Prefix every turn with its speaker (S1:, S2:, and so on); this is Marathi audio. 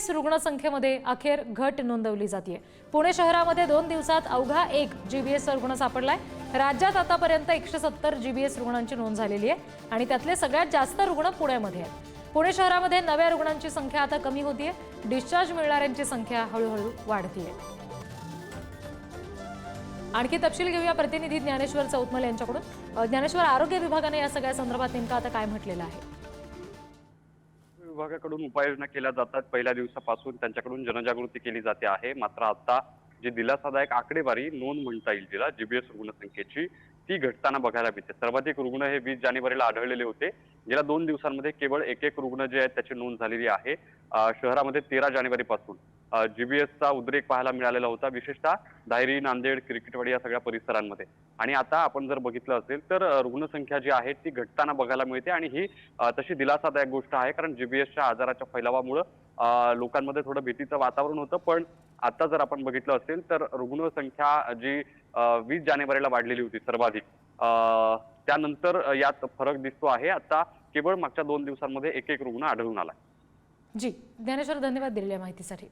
S1: जीबीएस रुग्णसंख्येमध्ये अखेर घट नोंदवली जाते। पुणे शहरामध्ये 2 दिवसात अवघा 1 जीबीएस रुग्ण सापडलाय। राज्यात आतापर्यंत 170 जीबीएस रुग्णांची नोंद झालेली आहे आणि त्यातले सगळ्यात जास्त रुग्ण पुण्यामध्ये आहेत। पुणे शहरामध्ये नव्या रुग्णांची संख्या आता कमी होतीये, डिस्चार्ज मिळणाऱ्यांची संख्या हळूहळू वाढतीये। आणखी तपशील घेऊया प्रतिनिधी ज्ञानेश्वर चौतमल यांच्याकडून। ज्ञानेश्वर, आरोग्य विभागाने या सगळ्या संदर्भात नेमका आता काय म्हटलेलं आहे?
S2: विभागाकडून उपाययोजना केल्या जातात। पहिल्या दिवसापासून त्यांच्याकडून जनजागृती केली जाते आहे। मात्र आता जी दिलासादायक आकडेवारी नोंद म्हणता येईल तिला जीबीएस रुग्णसंख्येची ती घटताना बघायला मिळते। सर्वाधिक रुग्ण हे 20 जानेवारीला आढळलेले होते। गेल्या 2 दिवसांमध्ये केवळ एक रुग्ण जे आहेत त्याची नोंद झालेली आहे। शहरामध्ये 13 जानेवारीपासून जीबीएसचा उद्रेक पाहायला मिळालेला होता, विशेषतः दायरी, नांदेड, क्रिकेटवाडी या सगळ्या परिसरांमध्ये। आणि आता आपण जर बघितलं असेल तर रुग्णसंख्या जी आहे ती घटताना बघायला मिळते आणि ही तशी दिलासादायक गोष्ट आहे, कारण जीबीएसच्या आजाराच्या फैलावामुळे लोकांमध्ये थोडं भीतीचं वातावरण होतं। पण आता जर आपण बघितलं असेल तर रुग्णसंख्या जी 20 जानेवारीला वाढलेली होती सर्वाधिक, त्यानंतर यात फरक दिसतो आहे। आता केवळ मागच्या 2 दिवसांमध्ये एक रुग्ण आढळून आला।
S1: जी ज्ञानेश्वर, धन्यवाद दिलेल्या माहितीसाठी।